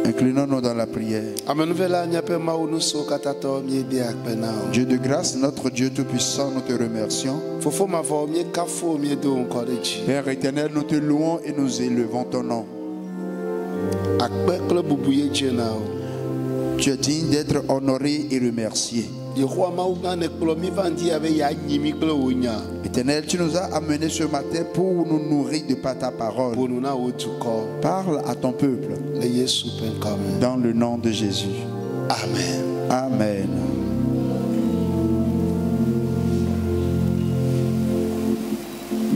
Inclinons-nous dans la prière. Dieu de grâce, notre Dieu Tout-Puissant, nous te remercions. Père éternel, nous te louons et nous élevons ton nom. Tu es digne d'être honoré et remercié. Éternel, tu nous as amenés ce matin pour nous nourrir de par ta parole. Parle à ton peuple. Dans le nom de Jésus. Amen. Amen.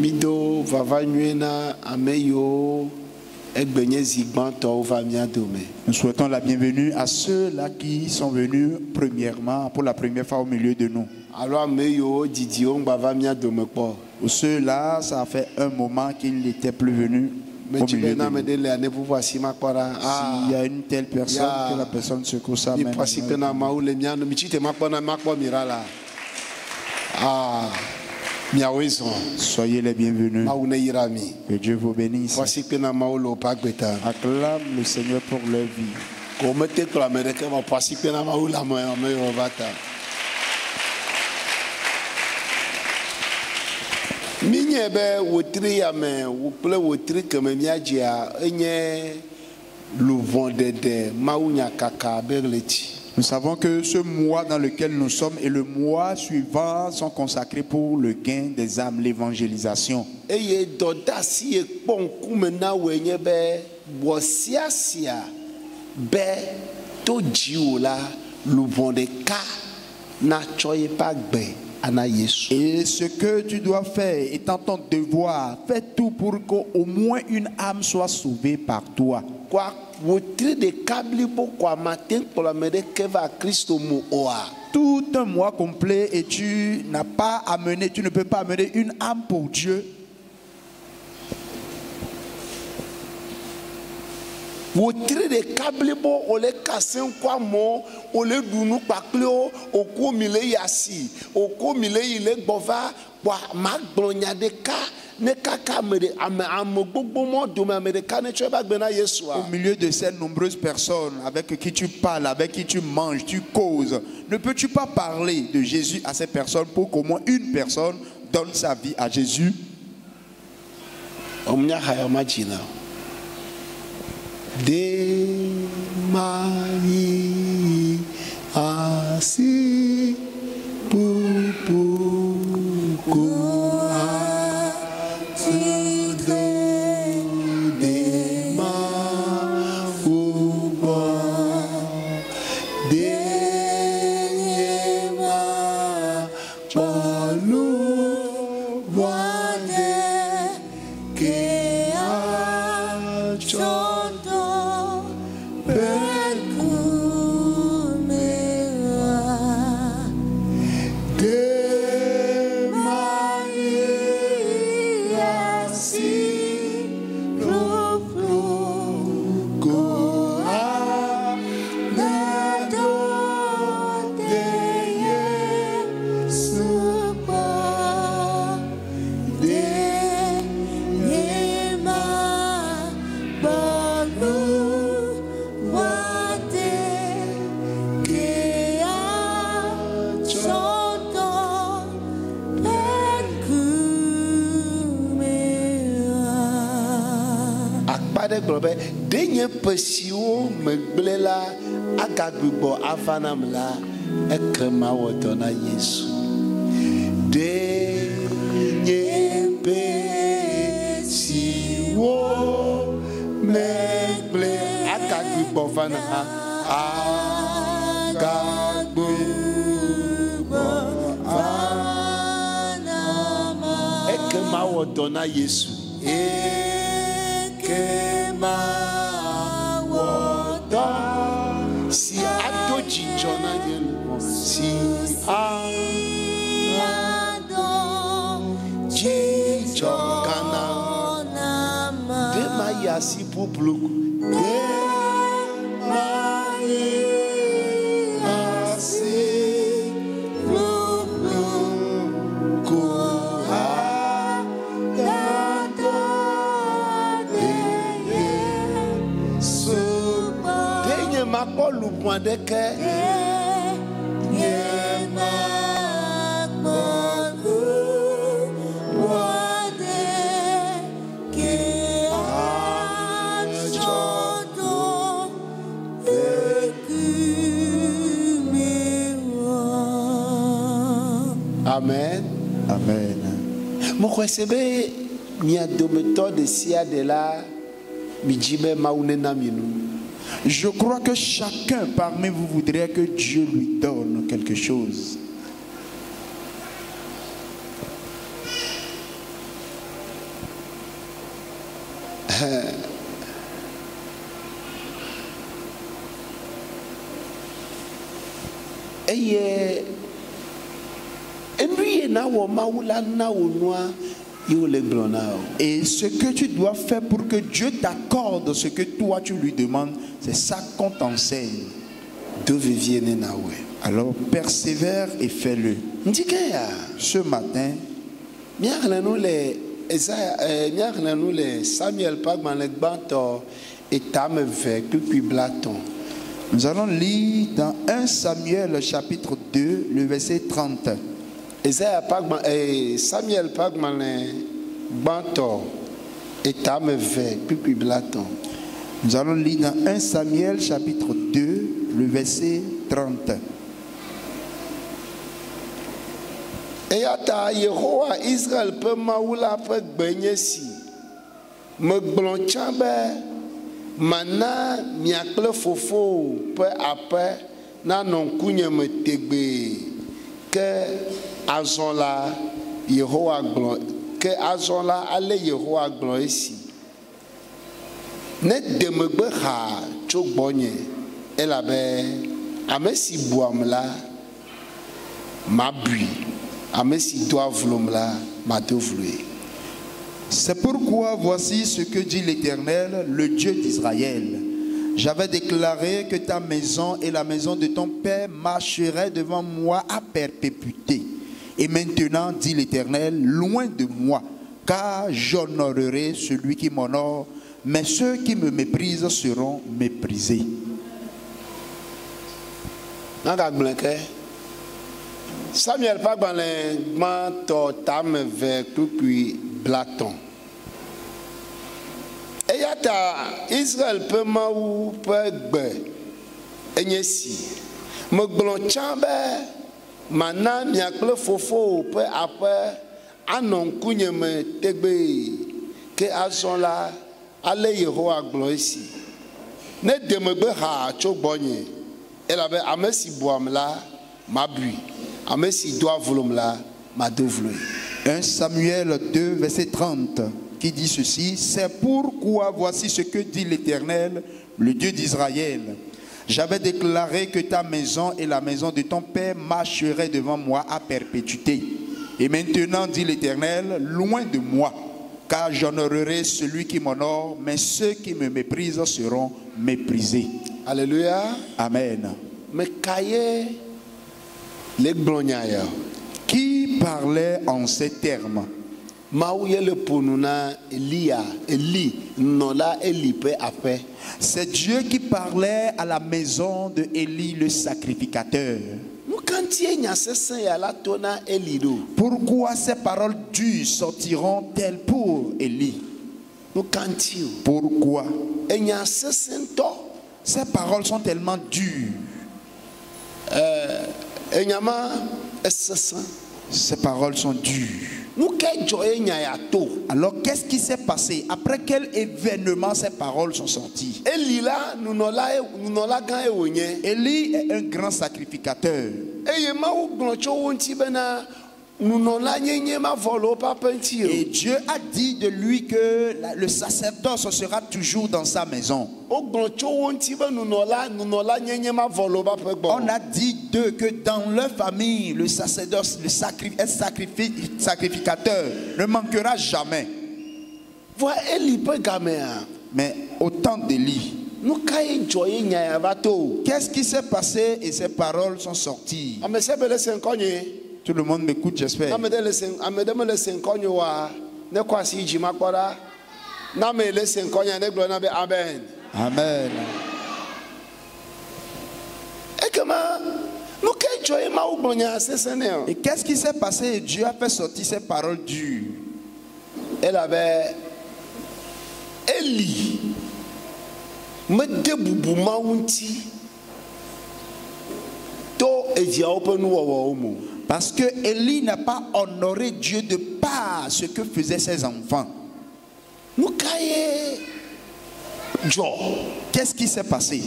Mido vava nyena ameyo. Nous souhaitons la bienvenue à ceux-là qui sont venus premièrement, pour la première fois au milieu de nous. Pour ceux-là, ça a fait un moment qu'ils n'étaient plus venus au milieu de nous. S'il y a une telle personne, que la personne secoue sa main. Soyez les bienvenus. Que Dieu vous bénisse. Acclame le Seigneur pour leur vie. Nous savons que ce mois dans lequel nous sommes et le mois suivant sont consacrés pour le gain des âmes, l'évangélisation. Et ce que tu dois faire étant ton devoir, fais tout pour qu'au moins une âme soit sauvée par toi. Tout un mois complet et tu n'as pas amené, tu ne peux pas amener une âme pour Dieu. Au milieu de ces nombreuses personnes avec qui tu parles, avec qui tu manges, tu causes, ne peux-tu pas parler de Jésus à ces personnes pour qu'au moins une personne donne sa vie à Jésus? De Marie asi pupuku atudo de ma ubo de ma polu wande ke acho denye pesio megbelela agagbibo avanam la ekrema wodona Yesu denye pesio megle agagbibo avanam agagbibo avanam ekrema wodona Yesu Si ado jijona yelu si ado jijona de maya si bublu de maya si bublu ko Makolu Mwandeke Amen. Amen. Mokwesebe miadometo de sia de la mijibe maunena minu. Je crois que chacun parmi vous voudrait que Dieu lui donne quelque chose. Et ce que tu dois faire pour que Dieu t'accorde ce que toi tu lui demandes, c'est ça qu'on t'enseigne. Alors persévère et fais-le. Ce matin, nous allons lire dans 1 Samuel chapitre 2, le verset 30. Samuel Pagman Banto et Tameve puis Blaton. Nous allons lire dans 1 Samuel chapitre 2, le verset 30. Eyata Yehowa Israël peut maoula peut benyesi. Me glonchambe mana miakle fofo peut après na non kunye me tegbe que azonla Yehowa glon que azonla ale Yehowa glon ici ne demegbe ha chogbonye elabe amesi boamla mabui amesi doivlomla madovlue. C'est pourquoi voici ce que dit l'Éternel, le Dieu d'Israël. J'avais déclaré que ta maison et la maison de ton père marcheraient devant moi à perpétuité. Et maintenant, dit l'Éternel, loin de moi, car j'honorerai celui qui m'honore, mais ceux qui me méprisent seront méprisés. Samuel Pagbalin manto tam ve puis Blaton. Eyata Israël peut maou peut gbe enyesi. Me glonchambe mana miakle fofo peut après anon kunye me tegbe que azonla ale Yehowa gloisi. Ne demegbe ha chogbonye. Elabe amesi boamla mabui. 1 Samuel 2, verset 30, qui dit ceci: c'est pourquoi voici ce que dit l'Éternel, le Dieu d'Israël. J'avais déclaré que ta maison et la maison de ton père marcheraient devant moi à perpétuité. Et maintenant, dit l'Éternel, loin de moi, car j'honorerai celui qui m'honore, mais ceux qui me méprisent seront méprisés. Alléluia. Amen. Mais qui parlait en ces termes? C'est Dieu qui parlait à la maison de Élie le sacrificateur. Pourquoi ces paroles dures sortiront-elles pour Élie? Pourquoi? Ces paroles sont tellement dures. Ces paroles sont dures. Alors qu'est-ce qui s'est passé? Après quel événement ces paroles sont sorties? Élie est un grand sacrificateur. Et Dieu a dit de lui que le sacerdoce sera toujours dans sa maison. On a dit d'eux que dans leur famille, le sacerdoce, le sacrificateur ne manquera jamais. Mais au temps d'Élie, qu'est-ce qui s'est passé et ces paroles sont sorties? Tout le monde m'écoute, j'espère. Amen. Amen. Et qu'est-ce qui s'est passé? Dieu a fait sortir ces paroles dures. Elle avait Eli me debubu maunti to evia open wo. Parce que Élie n'a pas honoré Dieu de par ce que faisaient ses enfants. Qu'est-ce qui s'est passé?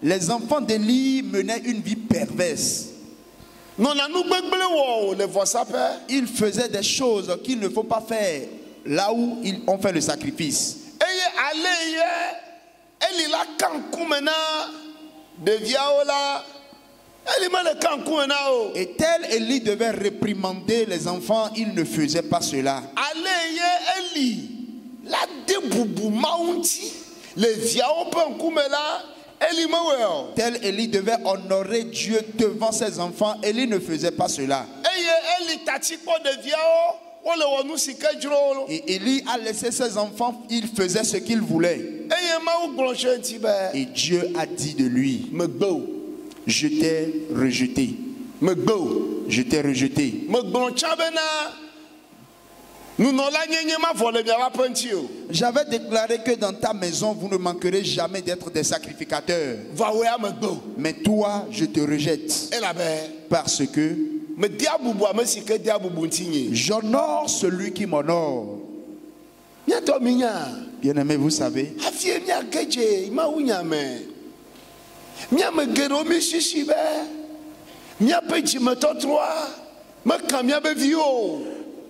Les enfants d'Élie menaient une vie perverse. Ils faisaient des choses qu'il ne faut pas faire là où ils ont fait le sacrifice. Et tel Élie devait réprimander les enfants, il ne faisait pas cela. Tel Élie devait honorer Dieu devant ses enfants, Élie ne faisait pas cela. Et Élie a laissé ses enfants, il faisait ce qu'il voulait. Et Dieu a dit de lui: je t'ai rejeté. Je t'ai rejeté. J'avais déclaré que dans ta maison, vous ne manquerez jamais d'être des sacrificateurs. Mais toi, je te rejette. Parce que j'honore celui qui m'honore. Bien-aimé, vous savez,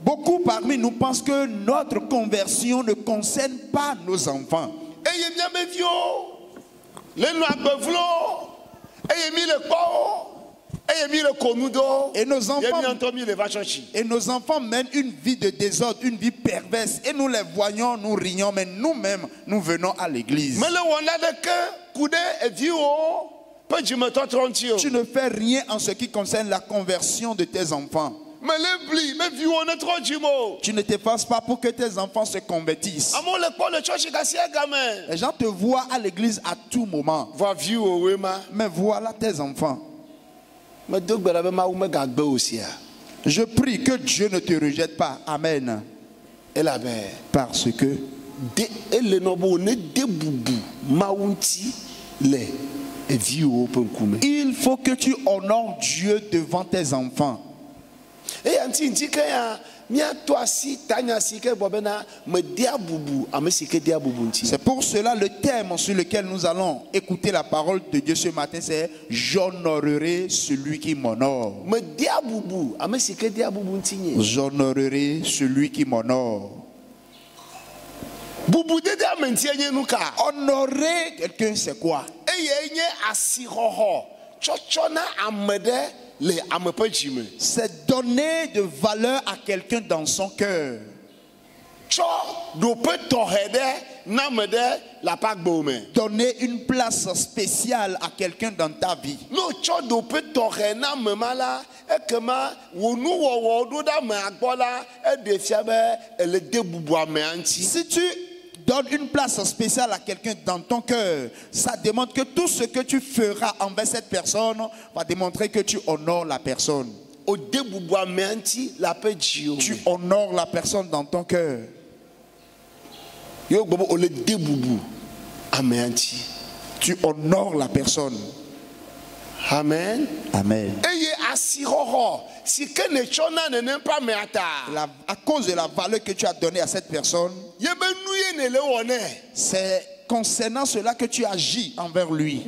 beaucoup parmi nous pensent que notre conversion ne concerne pas nos enfants. Et nos enfants mènent une vie de désordre, une vie perverse. Et nous les voyons, nous rions, mais nous-mêmes, nous venons à l'église. Tu ne fais rien en ce qui concerne la conversion de tes enfants. Tu ne t'effaces pas pour que tes enfants se convertissent. Les gens te voient à l'église à tout moment. Mais voilà tes enfants. Je prie que Dieu ne te rejette pas. Amen. Parce que il faut que tu honores Dieu devant tes enfants. C'est pour cela le thème sur lequel nous allons écouter la parole de Dieu ce matin, c'est « J'honorerai celui qui m'honore ». J'honorerai celui qui m'honore. Honorer quelqu'un, c'est quoi? C'est donner de valeur à quelqu'un dans son cœur. Donner une place spéciale à quelqu'un dans ta vie. Si tu donnes une place spéciale à quelqu'un dans ton cœur, ça démontre que tout ce que tu feras envers cette personne va démontrer que tu honores la personne. Tu honores la personne dans ton cœur. Tu honores la personne. Amen. Amen. À cause de la valeur que tu as donnée à cette personne, c'est concernant cela que tu agis envers lui.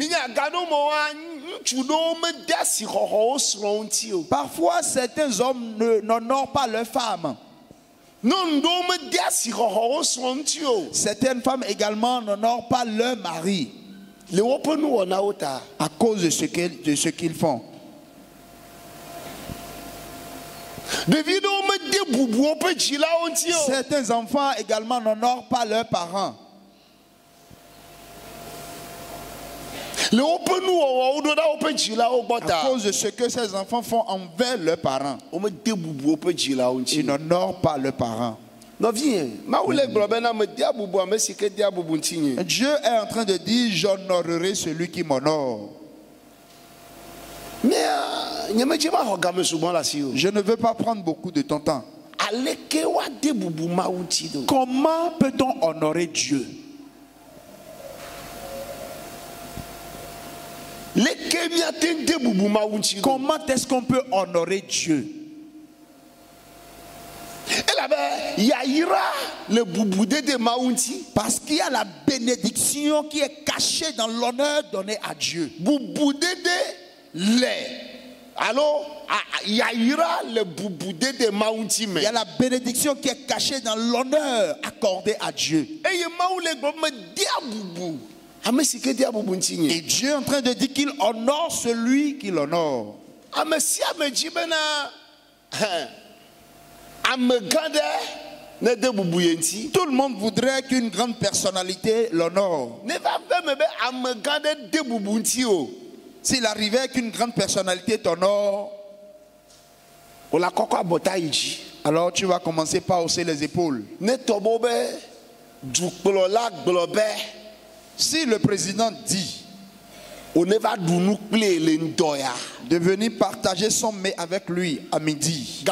Parfois, certains hommes n'honorent pas leurs femmes. Certaines femmes également n'honorent pas leur mari à cause de ce qu'ils font. Certains enfants également n'honorent pas leurs parents. À cause de ce que ces enfants font envers leurs parents. Ils n'honorent pas leurs parents. Dieu est en train de dire, j'honorerai celui qui m'honore. Je ne veux pas prendre beaucoup de ton temps. Comment peut-on honorer Dieu? Comment est-ce qu'on peut honorer Dieu? Parce qu'il y a la bénédiction qui est cachée dans l'honneur donné à Dieu. Alors, il y a la bénédiction qui est cachée dans l'honneur accordé à Dieu. Et Dieu est en train de dire qu'il honore celui qui l'honore. Tout le monde voudrait qu'une grande personnalité l'honore. S'il arrivait qu'une grande personnalité t'honore, alors tu vas commencer par hausser les épaules. Si le président dit de venir partager son mets avec lui à midi, ce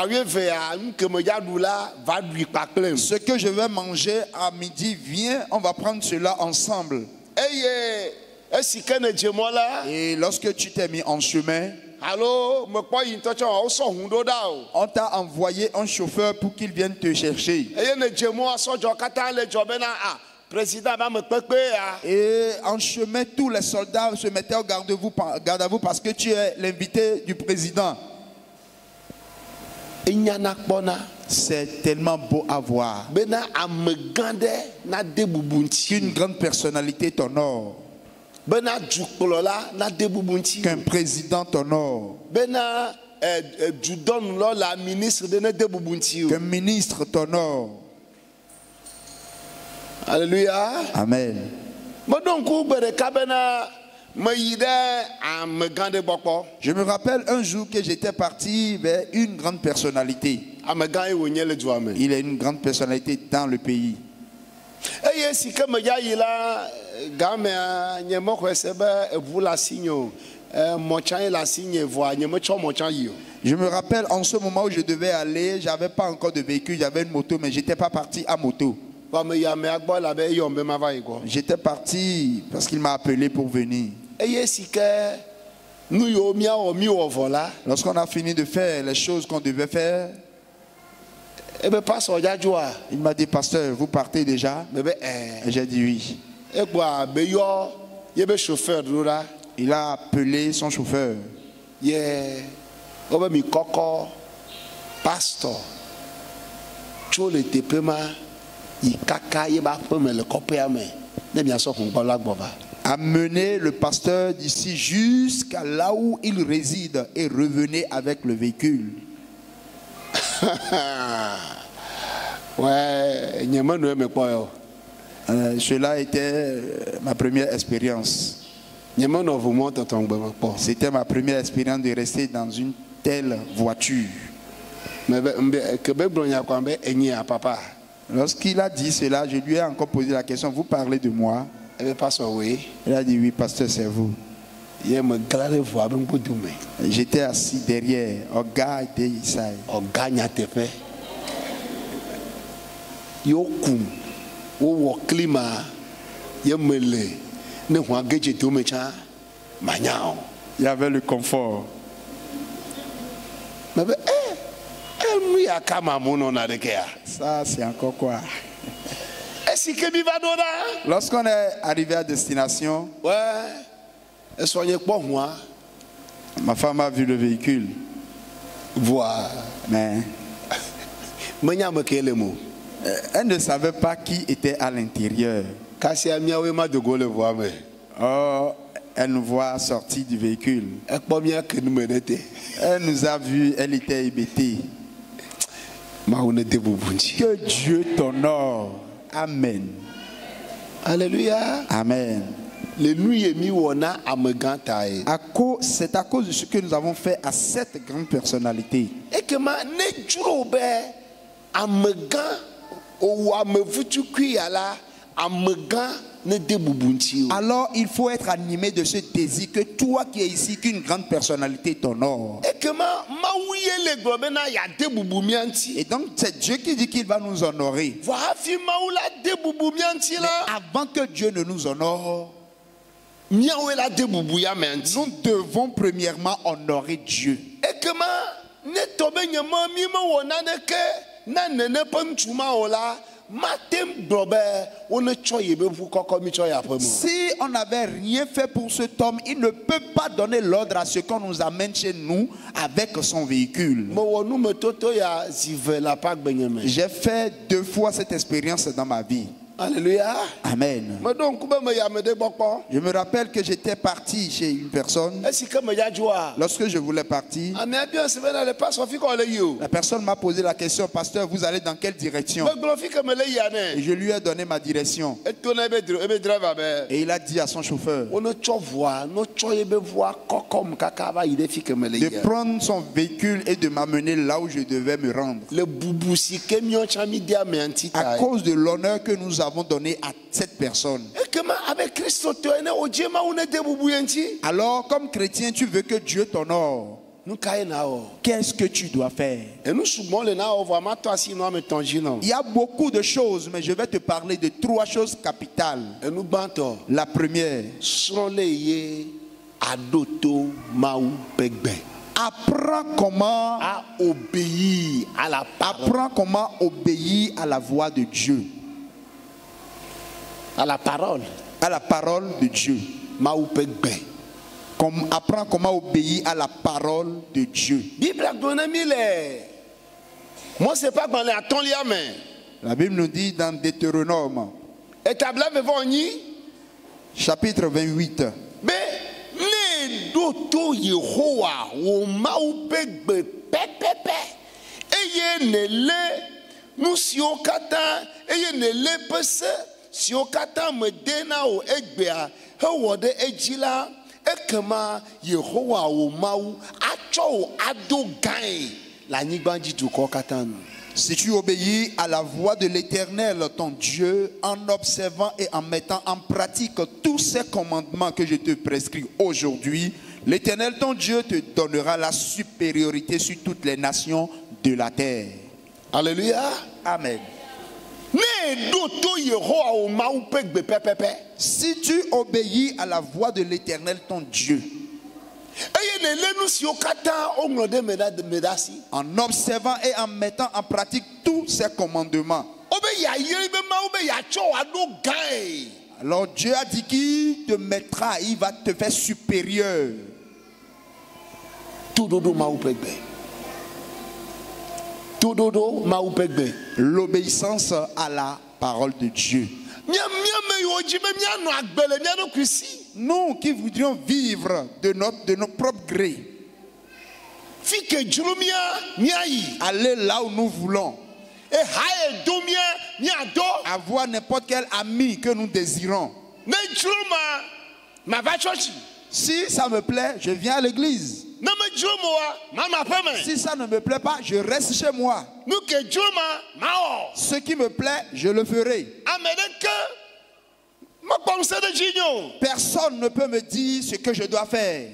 que je vais manger à midi, viens, on va prendre cela ensemble. Et lorsque tu t'es mis en chemin, on t'a envoyé un chauffeur pour qu'il vienne te chercher. Et en chemin, tous les soldats se mettaient au garde à vous parce que tu es l'invité du président. C'est tellement beau à voir qu'une grande personnalité t'honore, qu'un président t'honore, qu'un ministre t'honore. Alléluia. Amen. Je me rappelle un jour que j'étais parti vers une grande personnalité. Il est une grande personnalité dans le pays. Je me rappelle en ce moment où je devais aller, j'avais pas encore de véhicule, j'avais une moto, mais j'étais pas parti à moto. J'étais parti parce qu'il m'a appelé pour venir. Lorsqu'on a fini de faire les choses qu'on devait faire, il m'a dit, pasteur, vous partez déjà? Et j'ai dit oui. Il a appelé son chauffeur. Pasteur, amenez le pasteur d'ici jusqu'à là où il réside et revenez avec le véhicule. Cela était ma première expérience. C'était ma première expérience de rester dans une telle voiture. Lorsqu'il a dit cela, je lui ai encore posé la question, vous parlez de moi? Il a dit oui, pasteur, c'est vous. J'étais assis derrière. Oga était ici. Il y avait le confort. Ça, c'est encore quoi? Lorsqu'on est arrivé à destination, Ma femme a vu le véhicule, Voilà. mais elle ne savait pas qui était à l'intérieur. Oh, elle nous voit sortir du véhicule. Elle nous a vus, elle était hébétée. Que Dieu t'honore. Amen. Alléluia. Amen. C'est à cause de ce que nous avons fait à cette grande personnalité. Et que ma ne jurobe amegan ou amevutu kuyala amegan ne debubunti. Alors il faut être animé de ce désir que toi qui es ici, qu'une grande personnalité t'honore. Et que ma ouye le globena ya debubumianti. Et donc c'est Dieu qui dit qu'il va nous honorer. Vafi maoula debubumianti la. Avant que Dieu ne nous honore, nous devons premièrement honorer Dieu. Et que ma ne tobe nyama mi ma wona ne ke na nene pantuma ola matem brobe on choye be vu koko mi choya pemo. Si on n'avait rien fait pour cet homme, il ne peut pas donner l'ordre à ce qu'on nous amène chez nous avec son véhicule. J'ai fait 2 fois cette expérience dans ma vie. Alléluia. Amen. Je me rappelle que j'étais parti chez une personne. Lorsque je voulais partir, la personne m'a posé la question: pasteur, vous allez dans quelle direction? Et je lui ai donné ma direction. Et il a dit à son chauffeur de prendre son véhicule et de m'amener là où je devais me rendre. À cause de l'honneur que nous avons donné à cette personne. Alors, comme chrétien, tu veux que Dieu t'honore. Qu'est-ce que tu dois faire? Il y a beaucoup de choses, mais je vais te parler de 3 choses capitales. La première, apprends comment obéir à la voix de Dieu. À la parole de Dieu. Apprends comment obéir à la parole de Dieu. La Bible nous dit dans Deutéronome, chapitre 28, si o kata me dena o egbea he wode ejila ekema Yehowa o mau acho o ado gan la nyigbanji du ko kata no. Si tu obéis à la voix de l'Éternel ton Dieu en observant et en mettant en pratique tous ces commandements que je te prescris aujourd'hui, l'Éternel ton Dieu te donnera la supériorité sur toutes les nations de la terre. Alléluia. Amen. Si tu obéis à la voix de l'Éternel ton Dieu, en observant et en mettant en pratique tous ses commandements, alors Dieu a dit qu'il te mettra, il va te faire supérieur. L'obéissance à la parole de Dieu. Nous qui voudrions vivre de notre propre gré, aller là où nous voulons, avoir n'importe quel ami que nous désirons. Si ça me plaît, je viens à l'église. Si ça ne me plaît pas, je reste chez moi. Ce qui me plaît, je le ferai. Personne ne peut me dire ce que je dois faire.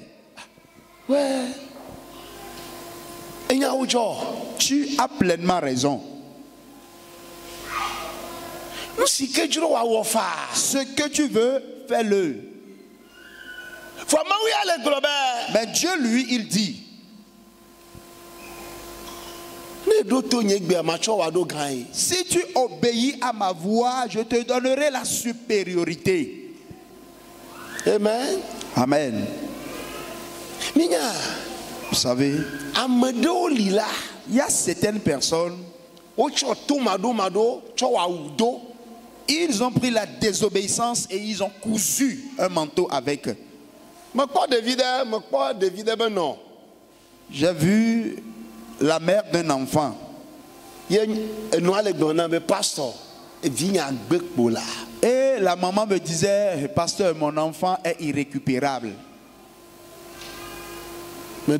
Tu as pleinement raison. Ce que tu veux, fais-le. Mais Dieu, lui, il dit: si tu obéis à ma voix, je te donnerai la supériorité. Amen. Amen. Vous savez, il y a certaines personnes, ils ont pris la désobéissance et ils ont cousu un manteau avec. J'ai vu la mère d'un enfant. Et la maman me disait, pasteur, mon enfant est irrécupérable. Et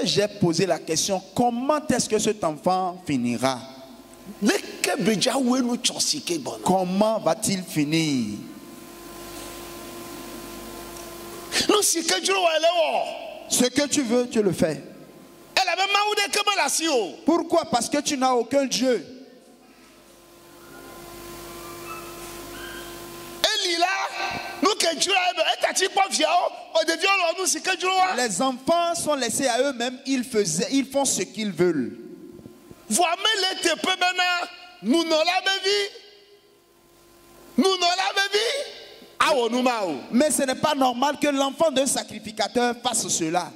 j'ai posé la question, comment est-ce que cet enfant finira? Comment va-t-il finir? Ce que tu veux, tu le fais. Pourquoi? Parce que tu n'as aucun Dieu. Les enfants sont laissés à eux-mêmes, ils font ce qu'ils veulent. Mais ce n'est pas normal que l'enfant d'un sacrificateur fasse cela.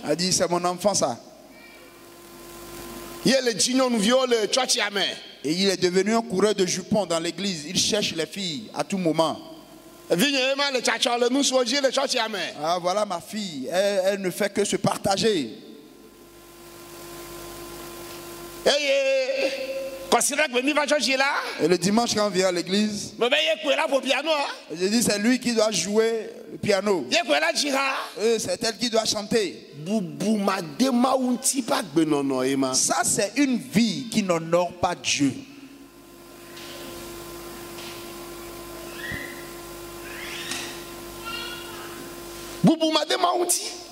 A dit, c'est mon enfant ça. Et il est devenu un coureur de jupons dans l'église. Il cherche les filles à tout moment. Ah, voilà ma fille. Elle ne fait que se partager. Et le dimanche quand on vient à l'église, je dis c'est lui qui doit jouer le piano. C'est elle qui doit chanter. Ça c'est une vie qui n'honore pas Dieu.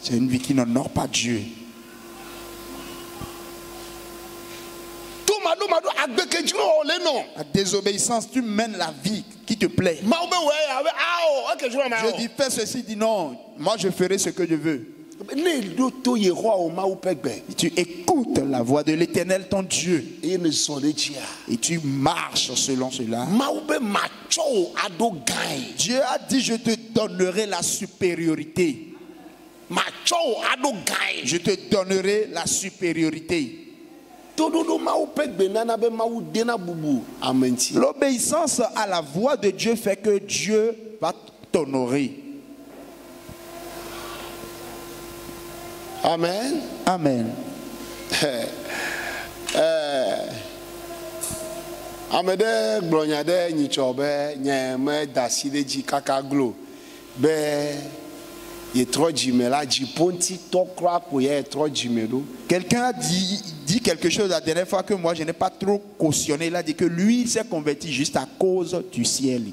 C'est une vie qui n'honore pas Dieu. La désobéissance, tu mènes la vie qui te plaît. Je dis fais ceci, dis non, moi je ferai ce que je veux. Tu écoutes la voix de l'Éternel ton Dieu et tu marches selon cela. Dieu a dit je te donnerai la supériorité. Je te donnerai la supériorité. L'obéissance à la voix de Dieu fait que Dieu va t'honorer. Amen. Amen. Amede glonyade nyichobe nyeme dasideji kakaglo be quelqu'un a dit quelque chose la dernière fois que moi je n'ai pas trop cautionné. Il a dit que lui s'est converti juste à cause du ciel.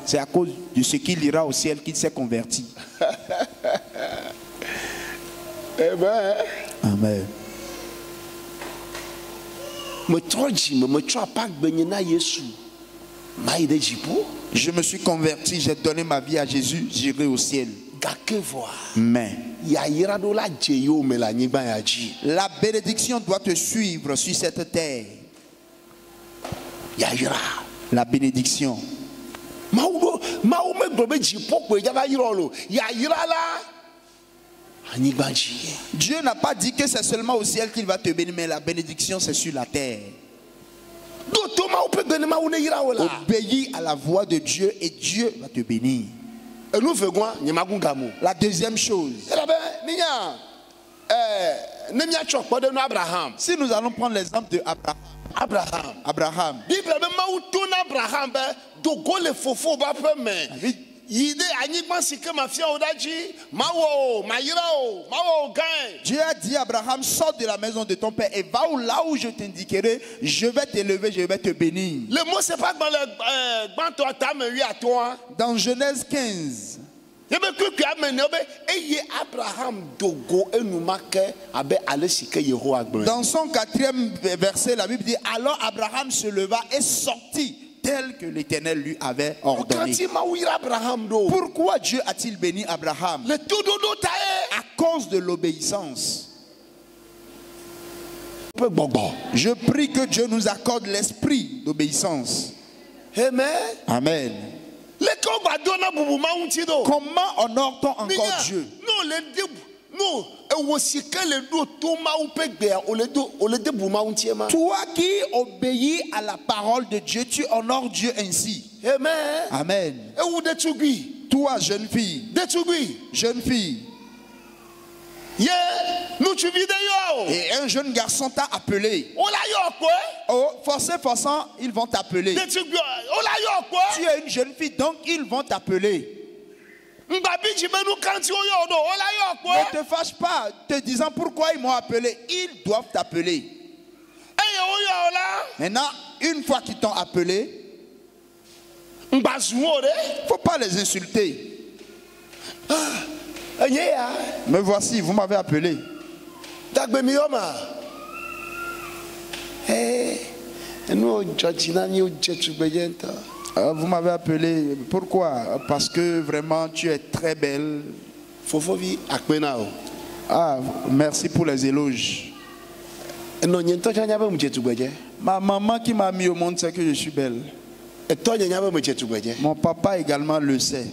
C'est à cause de ce qu'il ira au ciel qu'il s'est converti. Amen. Je me suis converti, j'ai donné ma vie à Jésus, j'irai au ciel. Mais la bénédiction doit te suivre sur cette terre. La bénédiction. Dieu n'a pas dit que c'est seulement au ciel qu'il va te bénir, mais la bénédiction c'est sur la terre. Obéis à la voix de Dieu et Dieu va te bénir. La deuxième chose, si nous allons prendre l'exemple de Abraham. Dieu a dit à Abraham, sors de la maison de ton père et va là où je t'indiquerai, je vais t'élever, je vais te bénir. Le mot c'est pas dans le dans Genèse 15. Dans son 4e verset, la Bible dit, alors Abraham se leva et sortit tel que l'Éternel lui avait ordonné. Pourquoi Dieu a-t-il béni Abraham? À cause de l'obéissance. Je prie que Dieu nous accorde l'esprit d'obéissance. Amen. Amen. Comment honore-t-on encore Dieu? Toi qui obéis à la parole de Dieu, tu honores Dieu ainsi. Amen. Amen. Toi, jeune fille, et un jeune garçon t'a appelé. Oh, forcément, ils vont t'appeler. Tu es une jeune fille, donc ils vont t'appeler. Ne te fâche pas, te disant pourquoi ils m'ont appelé. Ils doivent t'appeler. Maintenant, une fois qu'ils t'ont appelé, il ne faut pas les insulter. Me voici, vous m'avez appelé. Vous m'avez appelé. Pourquoi? Parce que vraiment tu es très belle. Ah, merci pour les éloges. Ma maman qui m'a mis au monde sait que je suis belle. Mon papa également le sait.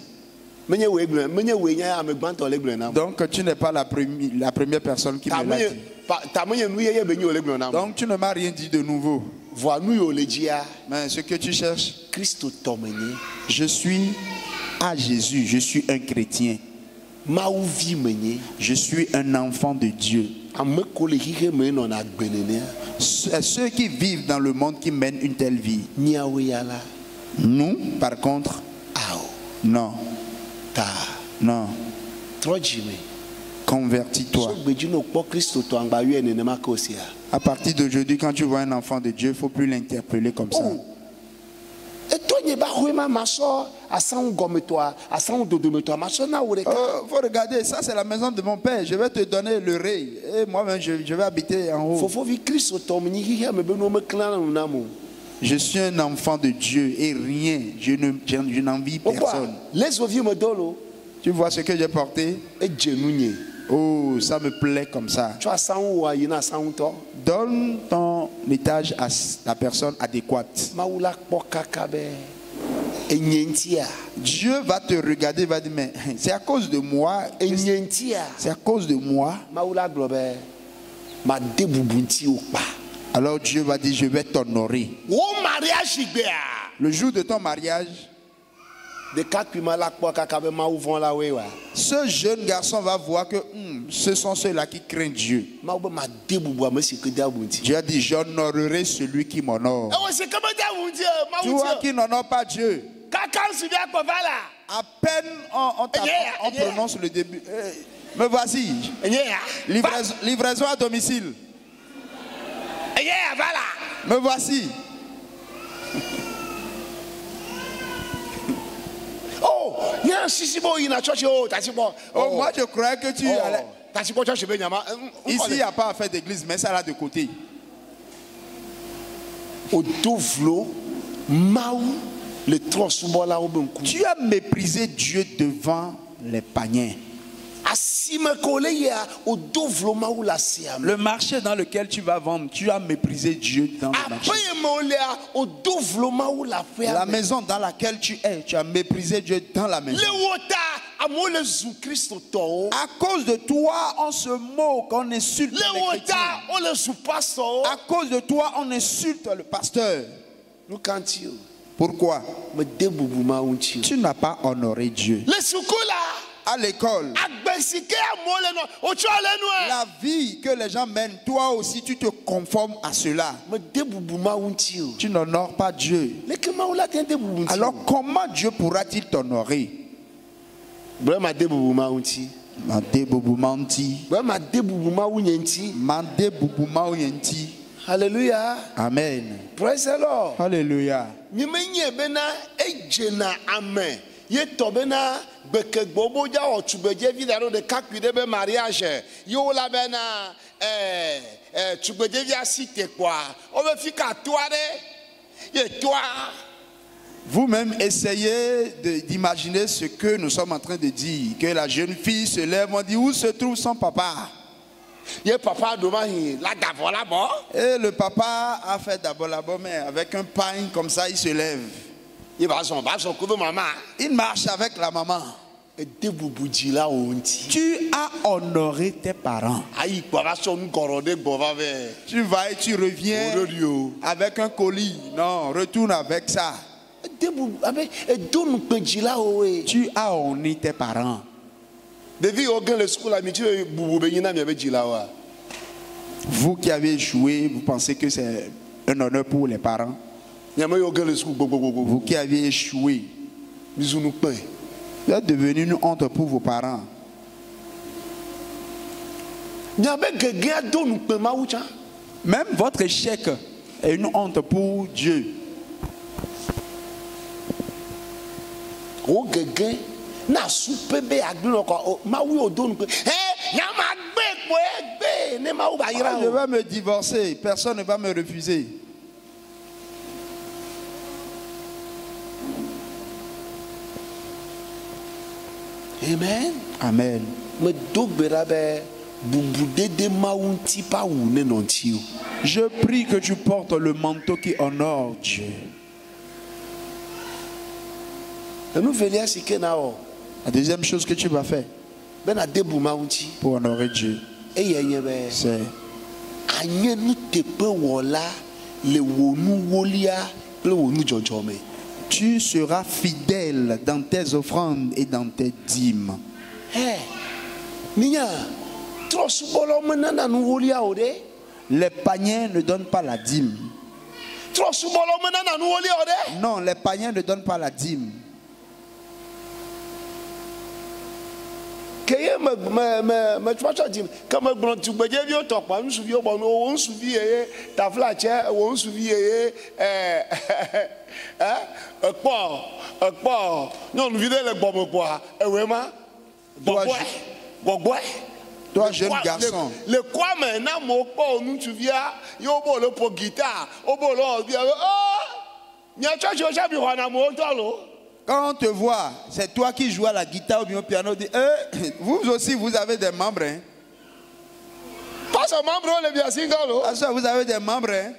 Donc tu n'es pas la première personne qui me l'a dit. Donc tu ne m'as rien dit de nouveau. Mais ce que tu cherches, je suis à Jésus, je suis un chrétien. Je suis un enfant de Dieu. Ceux qui vivent dans le monde qui mènent une telle vie. Nous, par contre, non. Non. Convertis-toi. À partir d'aujourd'hui, quand tu vois un enfant de Dieu, il ne faut plus l'interpeller comme ça. Faut regarder, ça c'est la maison de mon père. Je vais te donner le ré. Et moi-même, je vais habiter en haut. Je suis un enfant de Dieu et rien, je n'envie personne. Tu vois ce que j'ai porté? Oh, ça me plaît comme ça. Donne ton étage à la personne adéquate. Dieu va te regarder, va dire, mais c'est à cause de moi. C'est à cause de moi. Alors Dieu va dire, je vais t'honorer. Le jour de ton mariage, ce jeune garçon va voir que ce sont ceux-là qui craignent Dieu. Dieu a dit, j'honorerai celui qui m'honore. Toi qui n'honore pas Dieu, à peine on prononce le début. Me voici. Livraison à domicile. Me voici. Oh, moi je croyais que tu allais. Ici il n'y a pas à faire d'église, mais ça là de côté. Tu as méprisé Dieu devant les païens. Le marché dans lequel tu vas vendre, tu as méprisé Dieu dans le marché. La maison dans laquelle tu es, tu as méprisé Dieu dans la maison. À cause de toi, on se moque, on insulte les chrétiens. À cause de toi, on insulte le pasteur. Pourquoi? Tu n'as pas honoré Dieu. À l'école, la vie que les gens mènent, toi aussi tu te conformes à cela. Tu n'honores pas Dieu. Alors comment Dieu pourra-t-il t'honorer? Alléluia. Amen. Praise the Lord. Alléluia. Vous-même essayez d'imaginer ce que nous sommes en train de dire. Que la jeune fille se lève et dit, où se trouve son papa? Ye papa domahi la d'abord là-bas. Et le papa a fait d'abord là-bas, mais avec un pain comme ça, il se lève. Il va son coup de maman. Il marche avec la maman. Et deboubouji là onti. Tu as honoré tes parents. Aïe, quoi va son corrodé bova ve. Tu vas et tu reviens avec un colis. Non, retourne avec ça. Debout avec et donne penji là oé. Tu as honoré tes parents. Devi aucun le school amitié boubou benyina mi abeji là wa. Vous qui avez échoué, vous pensez que c'est un honneur pour les parents? Vous qui avez échoué, vous êtes devenu une honte pour vos parents. Même votre échec est une honte pour Dieu. Je vais me divorcer, personne ne va me refuser. Amen. Amen. Je prie que tu portes le manteau qui honore Dieu. La deuxième chose que tu vas faire pour honorer Dieu, c'est tu seras fidèle dans tes offrandes et dans tes dîmes. Les païens ne donnent pas la dîme. Non, les païens ne donnent pas la dîme. Toi, jeune garçon, le quoi maintenant mon pas nous tu viens yo bo le pour guitare au bo lo bien quand on te voit, c'est toi qui joues à la guitare ou bien au piano, dit, vous aussi vous avez des membres, hein? Pas ce membre le bien singalo. Ah, ça, vous avez des membres, hein?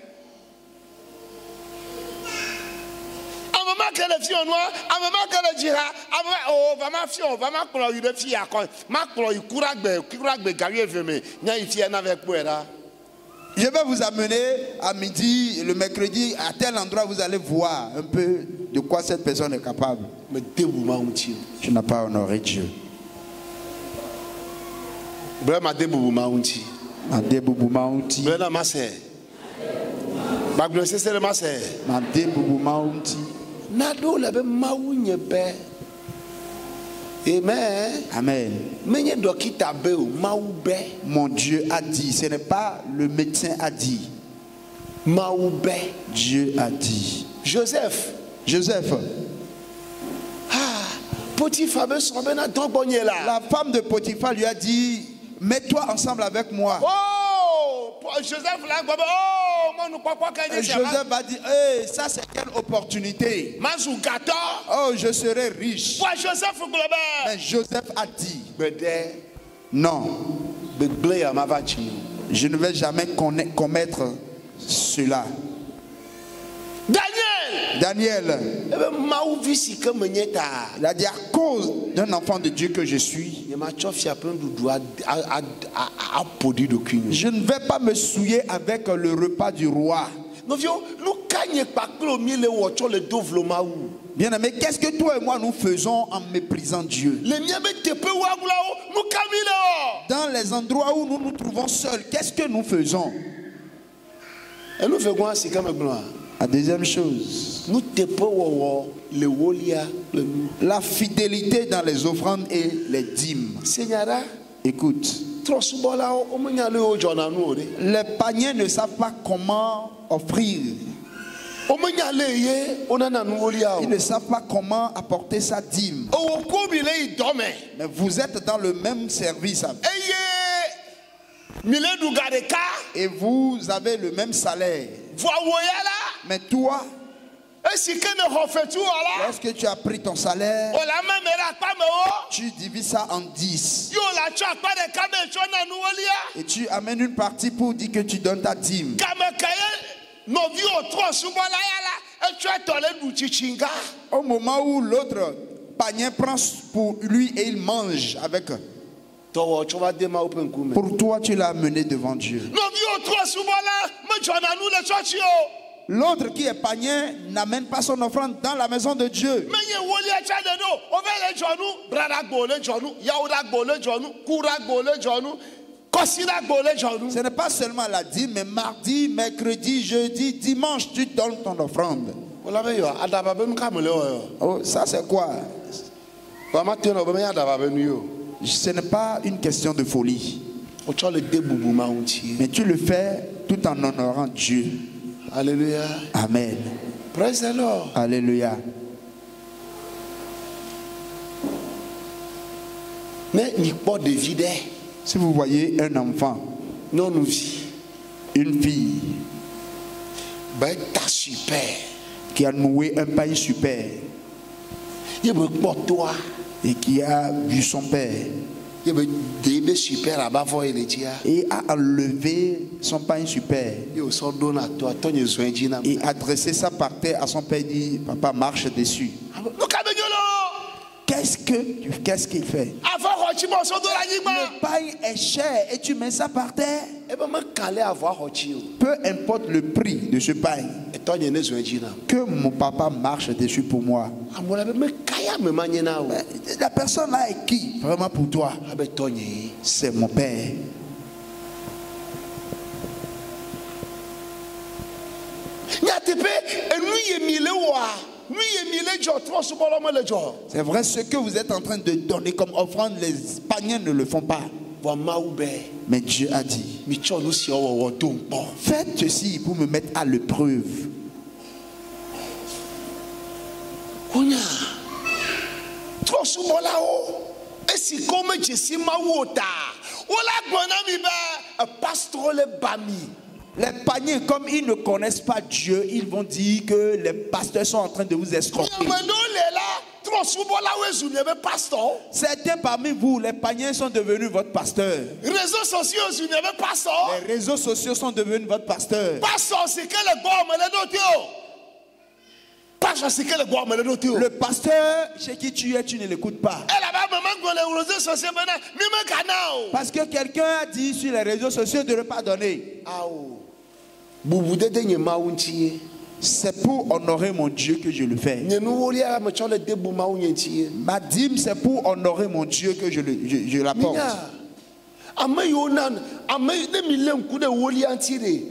À maman que les filles noires, à maman que les dira, à maman oh vraiment fille, vraiment qu'on a eu des filles à quoi, ma qu'on a eu courage gagner fermé, nya ici en avec poera. Je vais vous amener à midi, le mercredi, à tel endroit, vous allez voir un peu de quoi cette personne est capable. Mais tu n'as pas honoré Dieu. Amen. Amen. Mon Dieu a dit, ce n'est pas le médecin a dit. Dieu a dit. Joseph. La femme de Potiphar lui a dit, mets-toi ensemble avec moi. Joseph a dit, hey, ça c'est quelle opportunité. Oh, je serai riche. Mais Joseph a dit, non, je ne vais jamais commettre cela. Daniel, il a dit, à cause d'un enfant de Dieu que je suis, je ne vais pas me souiller avec le repas du roi. Bien aimé, qu'est-ce que toi et moi nous faisons en méprisant Dieu? Dans les endroits où nous nous trouvons seuls, qu'est-ce que nous faisons? La deuxième chose, la fidélité dans les offrandes et les dîmes. Écoute, les païens ne savent pas comment offrir. Ils ne savent pas comment apporter sa dîme. Mais vous êtes dans le même service. Et vous avez le même salaire. Mais toi, Lorsque tu as pris ton salaire, tu divises ça en 10. Et tu amènes une partie pour dire que tu donnes ta dîme. Au moment où l'autre panier prend pour lui et il mange avec. Pour toi, tu l'as amené devant Dieu. L'autre qui est panier n'amène pas son offrande dans la maison de Dieu. Ce n'est pas seulement la dîme, mais mardi, mercredi, jeudi, dimanche, tu donnes ton offrande. Oh, ça c'est quoi? Ce n'est pas une question de folie. Mais tu le fais tout en honorant Dieu. Alléluia. Amen. Praise the Lord. Alléluia. Si vous voyez un enfant, une fille qui a noué un pain super et qui a vu son père et a enlevé son pain super et adressé ça par terre à son père et dit, papa, marche dessus. Qu'est-ce qu'il fait? Le pain est cher et tu mets ça par terre. Peu importe le prix de ce pain, que mon papa marche dessus pour moi. La personne là est qui vraiment pour toi? C'est mon père. C'est vrai, ce que vous êtes en train de donner comme offrande, les païens ne le font pas. Mais Dieu a dit, faites ceci pour me mettre à l'épreuve. Les païens, comme ils ne connaissent pas Dieu, ils vont dire que les pasteurs sont en train de vous escroquer. Certains parmi vous, les païens sont devenus votre pasteur. Les réseaux sociaux sont devenus votre pasteur. Le pasteur chez qui tu es, tu ne l'écoutes pas. Parce que quelqu'un a dit sur les réseaux sociaux de ne pas donner. C'est pour honorer mon Dieu que je le fais. Ma dîme, c'est pour honorer mon Dieu que je l'apporte.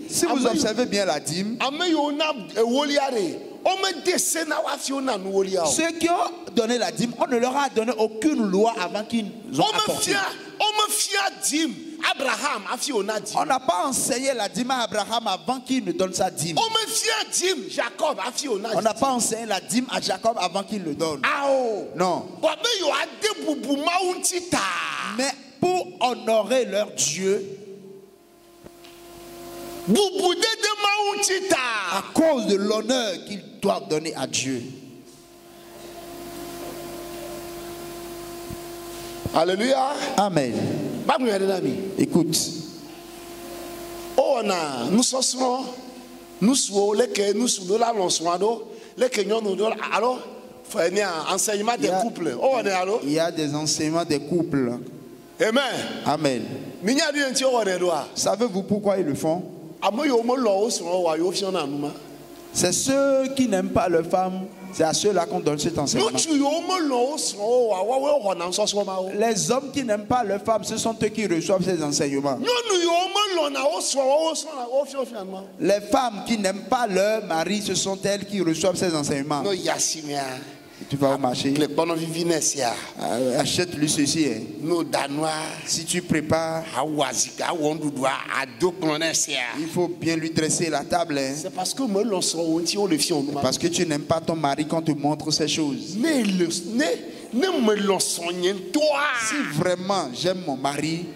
Si vous observez bien la dîme, ceux qui ont donné la dîme, on ne leur a donné aucune loi avant qu'ils ont apporté. On n'a pas enseigné la dîme à Abraham avant qu'il ne donne sa dîme. On n'a pas enseigné la dîme à Jacob avant qu'il le donne. Non. Mais pour honorer leur Dieu, à cause de l'honneur qu'ils doivent donner à Dieu. Alléluia. Amen. Écoute. Il y a des enseignements des couples. Amen. Amen. Savez-vous pourquoi ils le font? C'est ceux qui n'aiment pas leurs femmes. C'est à ceux-là qu'on donne cet enseignement. Les hommes qui n'aiment pas leurs femmes, ce sont eux qui reçoivent ces enseignements. Les femmes qui n'aiment pas leur mari, ce sont elles qui reçoivent ces enseignements. Tu vas au marché, achète-lui ceci. Si tu prépares, il faut bien lui dresser la table. C'est parce que tu n'aimes pas ton mari quand tu montres ces choses. Si vraiment j'aime mon mari,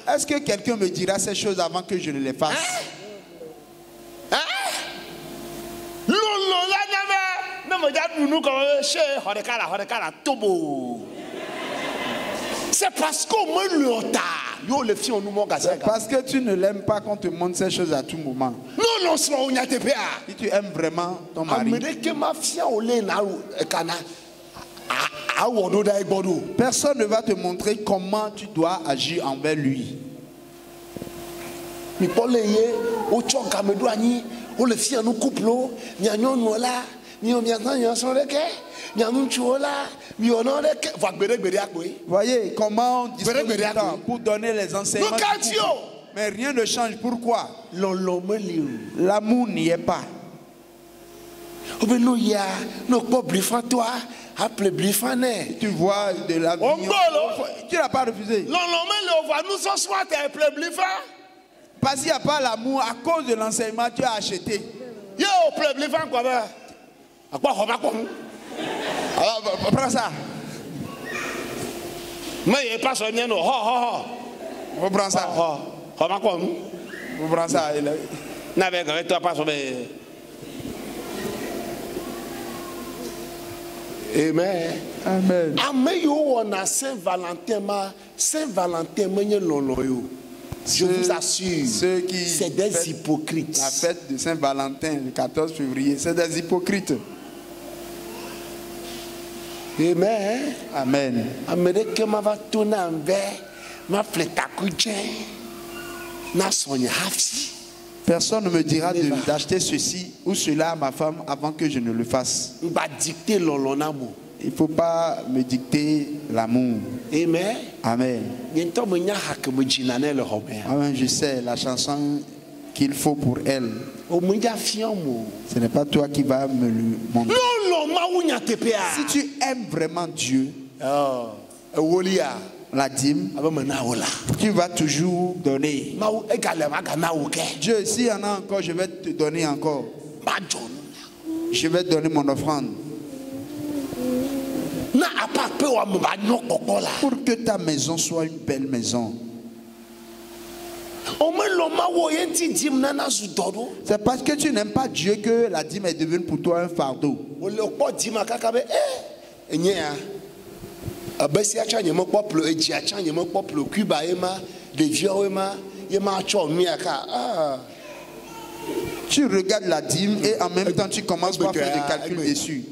est-ce que quelqu'un me dira ces choses avant que je ne les fasse? C'est parce qu'on me le tard. Parce que tu ne l'aimes pas qu'on te montre ces choses à tout moment. Non, si tu aimes vraiment ton mari, personne ne va te montrer comment tu dois agir envers lui. Voyez comment on dispose du temps pour donner les enseignements. Mais rien ne change. Pourquoi? L'amour n'y est pas. Tu vois de la vie. Tu n'as pas refusé. Parce qu'il n'y a pas l'amour, à cause de l'enseignement, tu as acheté. Alors, prends ça. Mais il passe au mien. Reprends ça. Reprends ça. Amen. Amen. Je vous assure, ceux qui c'est des hypocrites. La fête de Saint-Valentin, le 14 février, c'est des hypocrites. Amen. Amen. Personne ne me dira d'acheter ceci ou cela à ma femme avant que je ne le fasse. Il ne faut pas me dicter l'amour. Amen. Amen. Amen. Je sais la chanson qu'il faut pour elle. Ce n'est pas toi qui vas me le montrer. Si tu aimes vraiment Dieu, la dîme, tu vas toujours donner. Dieu, s'il y en a encore, je vais te donner encore. Je vais te donner mon offrande. Pour que ta maison soit une belle maison. C'est parce que tu n'aimes pas Dieu que la dîme est devenue pour toi un fardeau. Tu regardes la dîme et en même temps tu commences par faire des calculs dessus.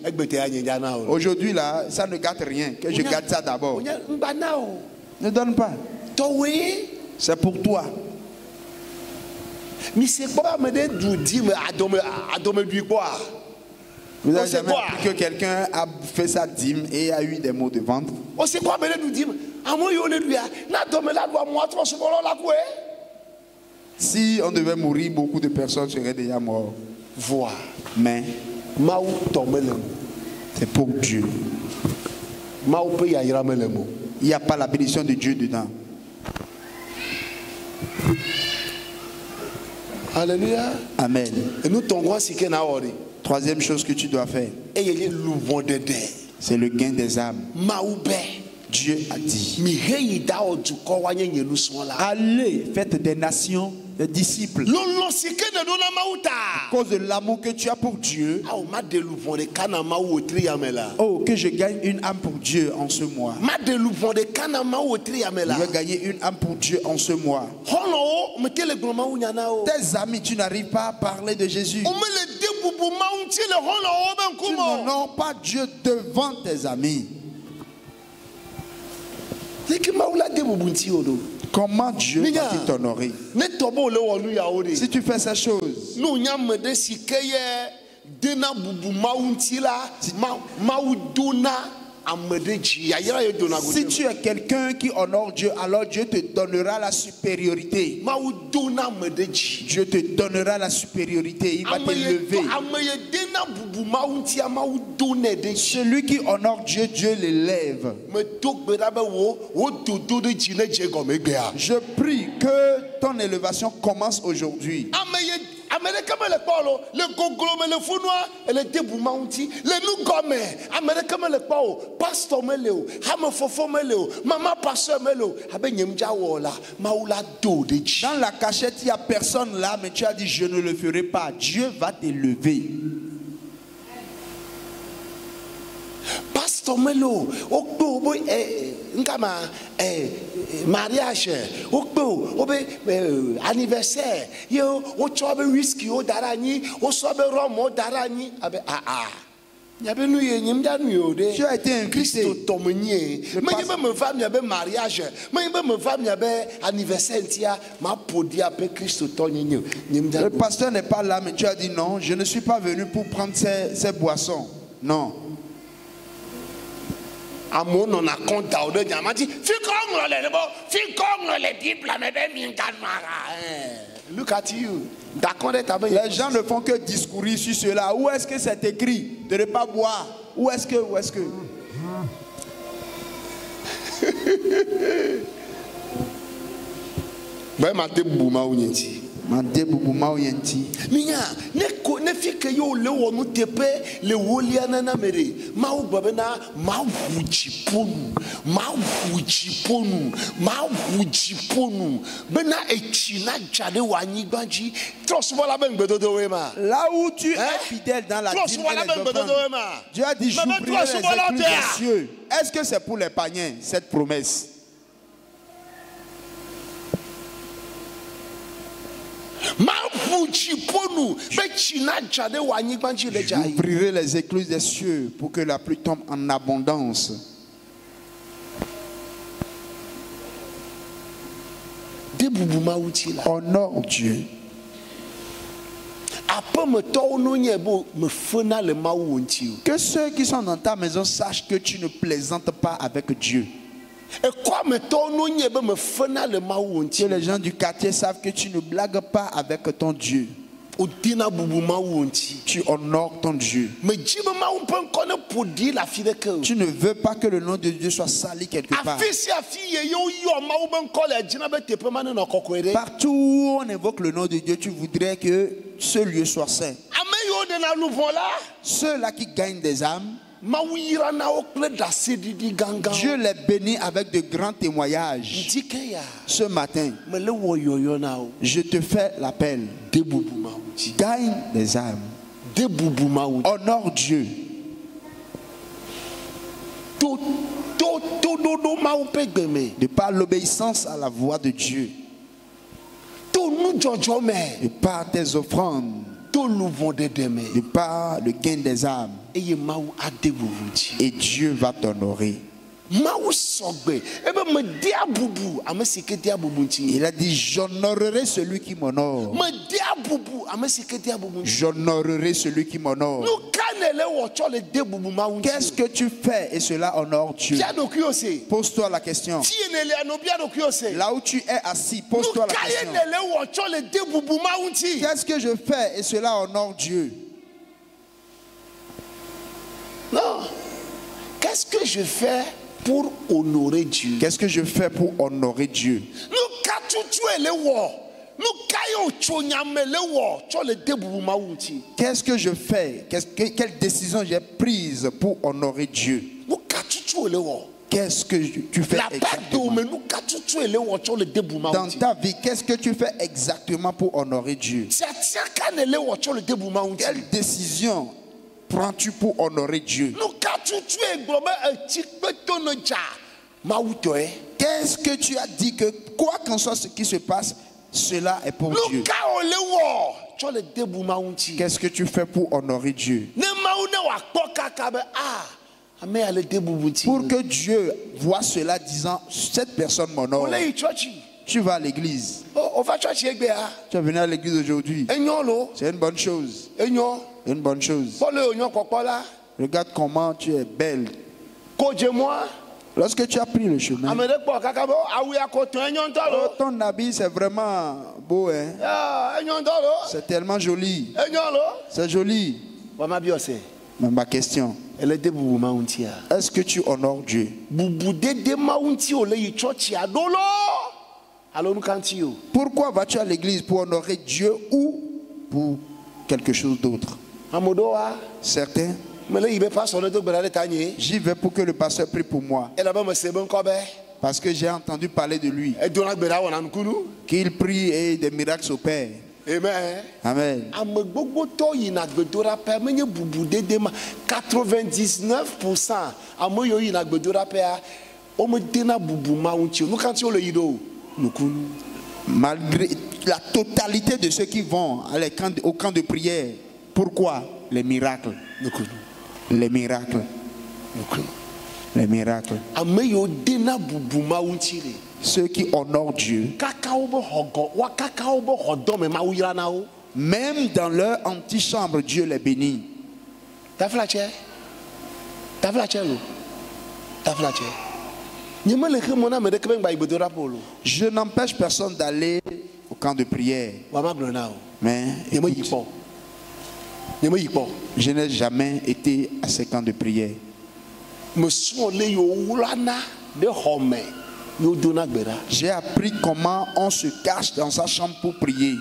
Aujourd'hui là, ça ne gâte rien. Que je gâte ça d'abord. Ne donne pas. C'est pour toi. Vous n'avez jamais appris que quelqu'un a fait sa dîme et a eu des maux de ventre? Si on devait mourir, beaucoup de personnes seraient déjà mortes. Mais c'est pour Dieu. Il n'y a pas la bénédiction de Dieu dedans. Alléluia. Amen. Et nous tombons à ce qu'il y a. Troisième chose que tu dois faire, c'est le gain des âmes. Dieu a dit, allez, faites des nations des disciples. À cause de l'amour que tu as pour Dieu, oh, que je gagne une âme pour Dieu en ce mois. Je vais gagner une âme pour Dieu en ce mois. Tes amis, tu n'arrives pas à parler de Jésus. Tu n'honores pas Dieu devant tes amis. Comment Dieu va t'honorer? Si tu fais ces choses, si tu es quelqu'un qui honore Dieu, alors Dieu te donnera la supériorité. Dieu te donnera la supériorité. Il va t'élever. Celui qui honore Dieu, Dieu l'élève. Je prie que ton élévation commence aujourd'hui. Dans la cachette, il n'y a personne là, mais tu as dit je ne le ferai pas. Dieu va t'élever. pasteur Melo, okpo nkama mariage, okpo anniversaire, yo ochobe whisky o darani, ochobe rhum o darani, abe tu as été invité. Le pasteur n'est pas là, mais tu as dit non, je ne suis pas venu pour prendre ces boissons. Non. Look at you. Les gens ne font que discourir sur cela. Où est-ce que c'est écrit de ne pas boire? Où est-ce que Minya, ne fike yo le wonu tepe le wolia na na mere ma u babena ma wujiponu bena echina jade wanyi gbanji trust wala ben gbedodo we ma là où tu es fidèle dans la dîme et les offrandes, Dieu a dit j'ouvrirai les écluses des cieux. Est-ce que c'est pour les païens cette promesse? J'ouvrirai les écluses des cieux pour que la pluie tombe en abondance. Honore Dieu. Que ceux qui sont dans ta maison sachent que tu ne plaisantes pas avec Dieu. Que les gens du quartier savent que tu ne blagues pas avec ton Dieu. Tu honores ton Dieu. Tu ne veux pas que le nom de Dieu soit sali quelque part. Partout où on évoque le nom de Dieu, tu voudrais que ce lieu soit saint. Ceux-là qui gagnent des âmes, Dieu les bénit avec de grands témoignages. Ce matin, je te fais l'appel. Gagne des âmes. Honore Dieu. De par l'obéissance à la voix de Dieu. De par tes offrandes. De par le gain des âmes. Et Dieu va t'honorer. Il a dit j'honorerai celui qui m'honore. J'honorerai celui qui m'honore. Qu'est-ce que tu fais et cela honore Dieu? Pose-toi la question. Là où tu es assis, pose-toi la question. Qu'est-ce que je fais et cela honore Dieu? Non. Qu'est-ce que je fais pour honorer Dieu? Qu'est-ce que je fais pour honorer Dieu? Qu'est-ce que je fais? Quelle décision j'ai prise pour honorer Dieu? Qu'est-ce que tu fais exactement? Dans ta vie, qu'est-ce que tu fais exactement pour honorer Dieu? Quelle décision prends-tu pour honorer Dieu? Qu'est-ce que tu as dit que quoi qu'en soit ce qui se passe, cela est pour Dieu? Qu'est-ce que tu fais pour honorer Dieu? Pour que Dieu voit cela disant cette personne m'honore. Tu vas à l'église. Tu es venu à l'église aujourd'hui. C'est une bonne chose. Une bonne chose. Regarde comment tu es belle. Lorsque tu as pris le chemin, ton habit c'est vraiment beau, hein? C'est tellement joli. C'est joli. Mais ma question, est-ce que tu honores Dieu? Pourquoi vas-tu à l'église? Pour honorer Dieu ou pour quelque chose d'autre? Certains, j'y vais pour que le pasteur prie pour moi. Parce que j'ai entendu parler de lui. Qu'il prie et des miracles s'opèrent. Amen. Amen. Ame gbogbo to yina gbedora pe menye bubu dede ma 99% ame yo yina gbedora pe a o me dena bubu ma unti nu kan ti o le yido nukun. Malgré la totalité de ceux qui vont au camp de prière, pourquoi? Les miracles. Nukun. Les miracles. Nukun. Les miracles. Ame yo dena bubu ma unti le. Ceux qui honorent Dieu, même dans leur antichambre, Dieu les bénit. Je n'empêche personne d'aller au camp de prière. Mais écoute, je n'ai jamais été à ces camps de prière. J'ai appris comment on se cache dans sa chambre pour prier.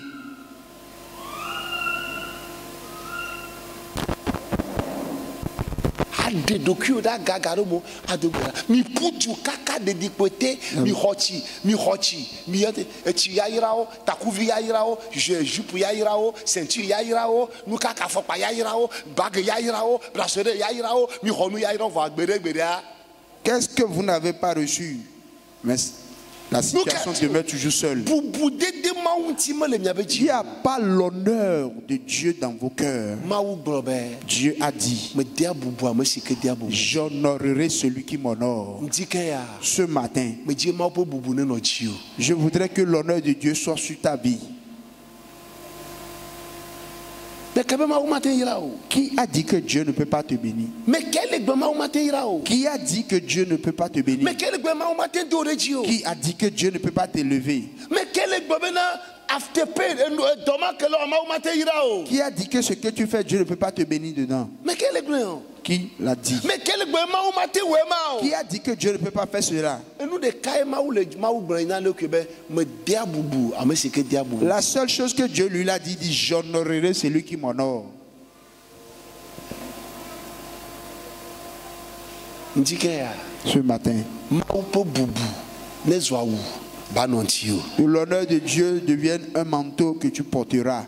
Mi putu kaka de dikote mi hochi echi ya irao takuvi ya irao jupe ya irao ceinture ya irao nu kaka fopa ya irao bague ya irao bracelet ya irao mi honu ya irao va gbere gbere. Qu'est-ce que vous n'avez pas reçu? Mais la situation demeure toujours seule. Il n'y a pas l'honneur de Dieu dans vos cœurs. Dieu a dit, j'honorerai celui qui m'honore. Ce matin, je voudrais que l'honneur de Dieu soit sur ta vie. Qui a dit que Dieu ne peut pas te bénir? Qui a dit que Dieu ne peut pas te bénir? Qui a dit que Dieu ne peut pas t'élever? Qui a dit que ce que tu fais, Dieu ne peut pas te bénir dedans? Qui l'a dit? Qui a dit que Dieu ne peut pas faire cela? La seule chose que Dieu lui a dit, j'honorerai celui qui m'honore. Ce matin, que l'honneur de Dieu devienne un manteau que tu porteras.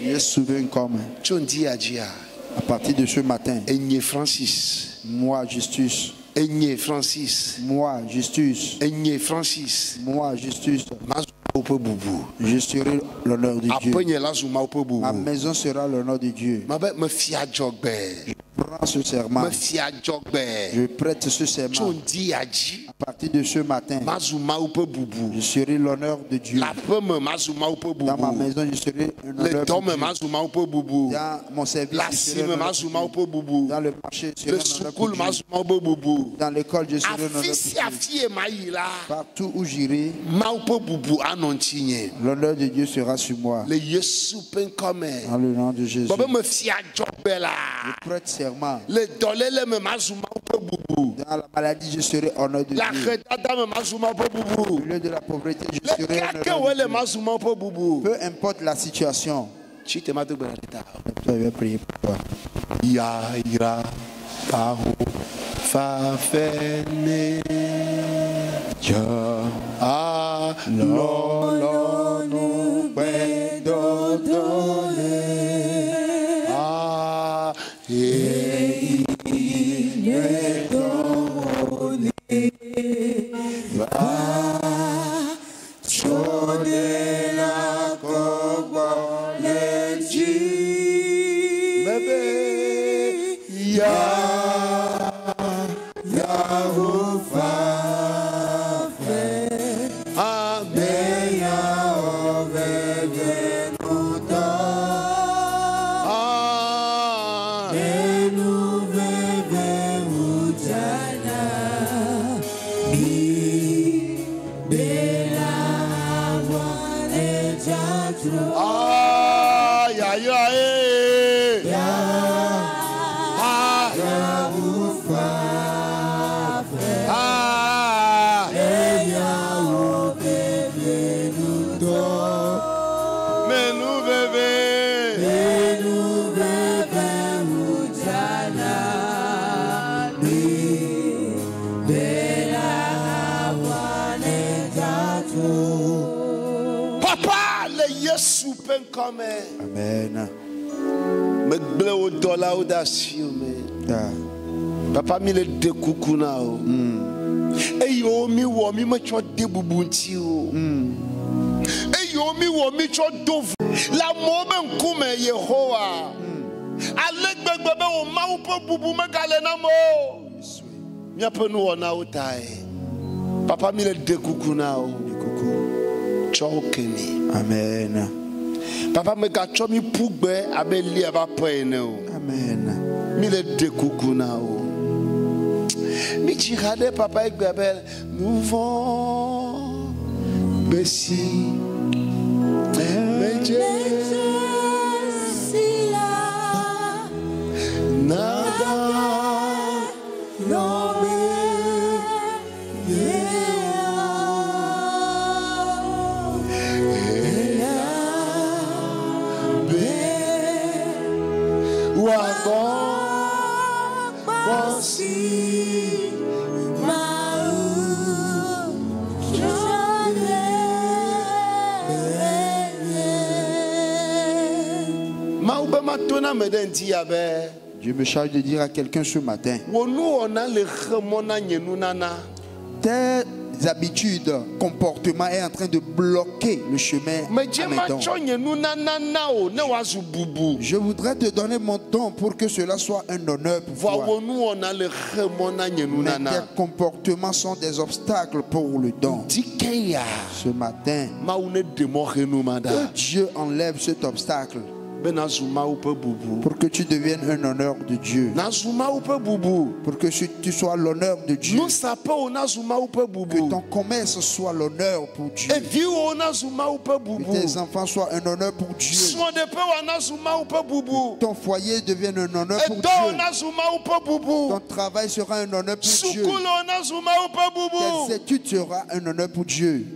Yesu vient comme. À partir de ce matin, moi, Justus. Moi, Justus. Moi, Justus. Je serai l'honneur de Dieu. Ma maison sera l'honneur de Dieu. Je prends ce serment. Je prête ce serment. À partir de ce matin, je serai l'honneur de Dieu. Dans ma maison, je serai l'honneur de Dieu. Dans mon service, je serai l'honneur de Dieu. Dans le marché, je serai l'honneur de Dieu. Dans l'école, je serai l'honneur de Dieu. Partout où j'irai, l'honneur de Dieu sera sur moi. Dans le nom de Jésus. Je prête serment. Dans la maladie, je serai honneur de Dieu. Au lieu de la pauvreté, je serai honneur de Dieu. Peu importe la situation. Je vais prier pour toi. come. Amen. Me gble o dola o da si o me. Papa mi le de kuku na o. Eyo mi wo mi me cho de bubu nti o. Eyo mi wo mi cho dovu. La mo be nkume Yehowa. Alegbegbe be o ma wo pe bubu me gale na mo. Mi apenu ona o tai. Papa mi le de kuku na o. Cho kemi. Amen. Papa me ga cho mi pugbe abeli aba poene o. Amen. Mi le de kuku na o. Mi chirade papa Igbebel nous vont Bessie. Mais Dieu si là nada non Dieu me charge de dire à quelqu'un ce matin, tes habitudes, comportements est en train de bloquer le chemin à mes dons. Je voudrais te donner mon don pour que cela soit un honneur pour toi. Mais tes comportements sont des obstacles pour le don. Ce matin, que Dieu enlève cet obstacle pour que tu deviennes un honneur de Dieu, pour que tu sois l'honneur de Dieu, que ton commerce soit l'honneur pour Dieu, que tes enfants soient un honneur pour Dieu, ton foyer devienne un honneur pour Dieu, ton travail sera un honneur pour Dieu, tes études seront un honneur pour Dieu.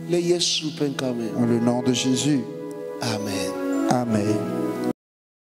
En le nom de Jésus. Amen. Amen.